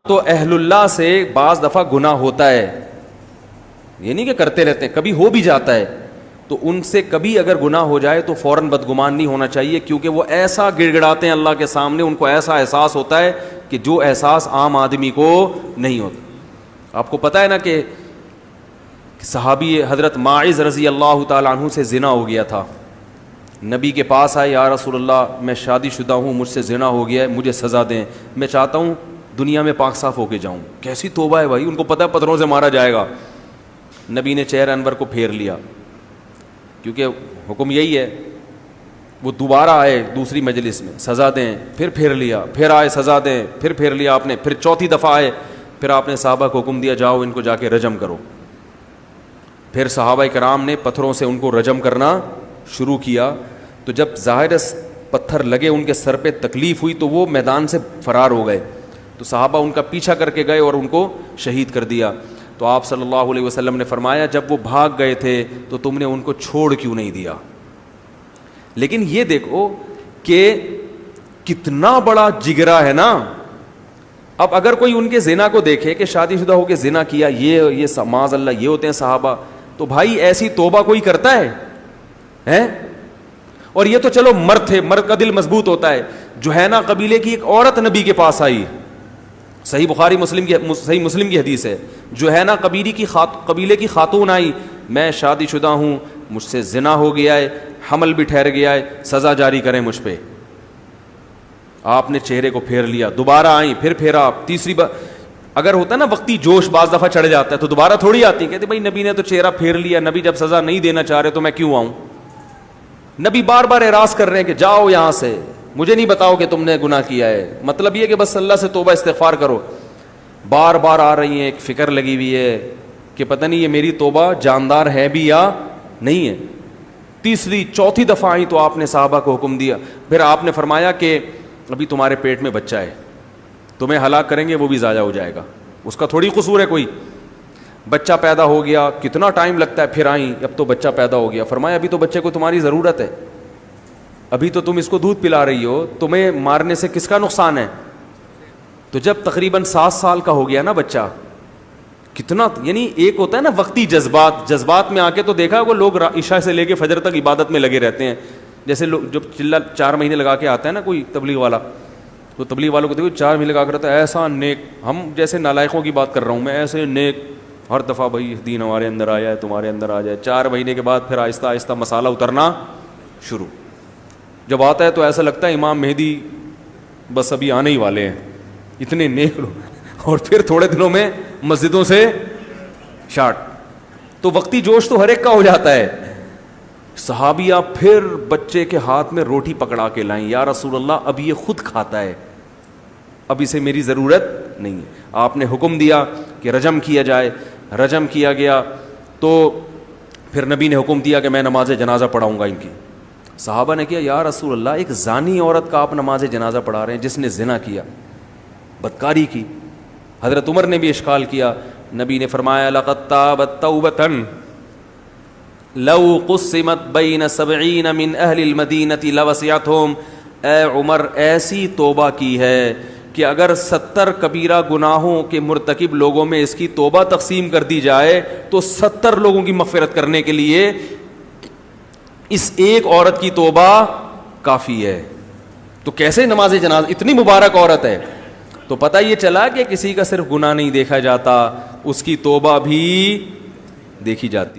تو اہل اللہ سے بعض دفعہ گناہ ہوتا ہے، یہ نہیں کہ کرتے رہتے ہیں، کبھی ہو بھی جاتا ہے، تو ان سے کبھی اگر گناہ ہو جائے تو فوراً بدگمان نہیں ہونا چاہیے، کیونکہ وہ ایسا گڑ گڑاتے ہیں اللہ کے سامنے، ان کو ایسا احساس ہوتا ہے کہ جو احساس عام آدمی کو نہیں ہوتا۔ آپ کو پتہ ہے نا کہ صحابی حضرت ماعز رضی اللہ تعالیٰ عنہ سے زنا ہو گیا تھا، نبی کے پاس آئے، یا رسول اللہ میں شادی شدہ ہوں، مجھ سے زنا ہو گیا ہے، مجھے سزا دیں، میں چاہتا ہوں دنیا میں پاک صاف ہو کے جاؤں۔ کیسی توبہ ہے بھائی، ان کو پتہ ہے پتھروں سے مارا جائے گا۔ نبی نے چہرہ انور کو پھیر لیا، کیونکہ حکم یہی ہے، وہ دوبارہ آئے دوسری مجلس میں، سزا دیں، پھر پھیر لیا، پھر آئے سزا دیں، پھر پھیر لیا آپ نے، پھر چوتھی دفعہ آئے، پھر آپ نے صحابہ کو حکم دیا جاؤ ان کو جا کے رجم کرو۔ پھر صحابہ کرام نے پتھروں سے ان کو رجم کرنا شروع کیا، تو جب ظاہر پتھر لگے ان کے سر پہ تکلیف ہوئی تو وہ میدان سے فرار ہو گئے، تو صحابہ ان کا پیچھا کر کے گئے اور ان کو شہید کر دیا۔ تو آپ صلی اللہ علیہ وسلم نے فرمایا جب وہ بھاگ گئے تھے تو تم نے ان کو چھوڑ کیوں نہیں دیا؟ لیکن یہ دیکھو کہ کتنا بڑا جگرا ہے نا۔ اب اگر کوئی ان کے زنا کو دیکھے کہ شادی شدہ ہو کے زنا کیا، یہ معاذ اللہ یہ ہوتے ہیں صحابہ، تو بھائی ایسی توبہ کوئی کرتا ہے؟ اور یہ تو چلو مرد تھے، مرد کا دل مضبوط ہوتا ہے۔ جوہینہ قبیلے کی ایک عورت نبی کے پاس آئی، صحیح بخاری صحیح مسلم کی حدیث ہے، جوہینہ قبیلے کی خاتون آئی، میں شادی شدہ ہوں، مجھ سے زنا ہو گیا ہے، حمل بھی ٹھہر گیا ہے، سزا جاری کریں مجھ پہ۔ آپ نے چہرے کو پھیر لیا، دوبارہ آئیں، پھر پھیرا، تیسری بار اگر ہوتا ہے نا وقتی جوش بعض دفعہ چڑھ جاتا ہے تو دوبارہ تھوڑی آتی، کہتے بھائی نبی نے تو چہرہ پھیر لیا، نبی جب سزا نہیں دینا چاہ رہے تو میں کیوں آؤں؟ نبی بار بار اعراض کر رہے ہیں کہ جاؤ یہاں سے، مجھے نہیں بتاؤ کہ تم نے گناہ کیا ہے، مطلب یہ کہ بس اللہ سے توبہ استغفار کرو۔ بار بار آ رہی ہیں، ایک فکر لگی ہوئی ہے کہ پتہ نہیں یہ میری توبہ جاندار ہے بھی یا نہیں ہے۔ تیسری چوتھی دفعہ آئی تو آپ نے صحابہ کو حکم دیا، پھر آپ نے فرمایا کہ ابھی تمہارے پیٹ میں بچہ ہے، تمہیں ہلاک کریں گے وہ بھی ضائع ہو جائے گا، اس کا تھوڑی قصور ہے کوئی۔ بچہ پیدا ہو گیا، کتنا ٹائم لگتا ہے، پھر آئیں، اب تو بچہ پیدا ہو گیا، فرمایا ابھی تو بچے کو تمہاری ضرورت ہے، ابھی تو تم اس کو دودھ پلا رہی ہو، تمہیں مارنے سے کس کا نقصان ہے؟ تو جب تقریباً 7 سال کا ہو گیا نا بچہ، کتنا یعنی ایک ہوتا ہے نا وقتی جذبات میں آ کے تو دیکھا وہ لوگ عشاء سے لے کے فجر تک عبادت میں لگے رہتے ہیں، جیسے لوگ جب چلہ 4 مہینے لگا کے آتا ہے نا کوئی تبلیغ والا، تو تبلیغ والوں کو دیکھو 4 مہینے لگا کے رہتا ہے، ایسا نیک، ہم جیسے نالائقوں کی بات کر رہا ہوں میں، ایسے نیک، ہر دفعہ بھائی دین ہمارے اندر آیا ہے، تمہارے اندر آ جائے۔ 4 مہینے کے بعد پھر آہستہ آہستہ مسالہ اترنا شروع، جب آتا ہے تو ایسا لگتا ہے امام مہدی بس ابھی آنے ہی والے ہیں، اتنے نیک لوگ، اور پھر تھوڑے دنوں میں مسجدوں سے شارٹ۔ تو وقتی جوش تو ہر ایک کا ہو جاتا ہے۔ صحابیہ پھر بچے کے ہاتھ میں روٹی پکڑا کے لائیں، یا رسول اللہ اب یہ خود کھاتا ہے، اب اسے میری ضرورت نہیں ہے۔ آپ نے حکم دیا کہ رجم کیا جائے، رجم کیا گیا، تو پھر نبی نے حکم دیا کہ میں نماز جنازہ پڑھاؤں گا ان کی۔ صحابہ نے کیا یا رسول اللہ ایک زانی عورت کا آپ نماز جنازہ پڑھا رہے ہیں جس نے زنا کیا، بدکاری کی۔ حضرت عمر نے بھی اشکال کیا، نبی نے فرمایا لقد تابت توبۃ لو قسمت بین 70 من اہل المدینہ لوسعتهم، اے عمر ایسی توبہ کی ہے کہ اگر 70 کبیرہ گناہوں کے مرتکب لوگوں میں اس کی توبہ تقسیم کر دی جائے تو 70 لوگوں کی مغفرت کرنے کے لیے اس ایک عورت کی توبہ کافی ہے۔ تو کیسے نماز جنازہ، اتنی مبارک عورت ہے، تو پتہ یہ چلا کہ کسی کا صرف گناہ نہیں دیکھا جاتا، اس کی توبہ بھی دیکھی جاتی۔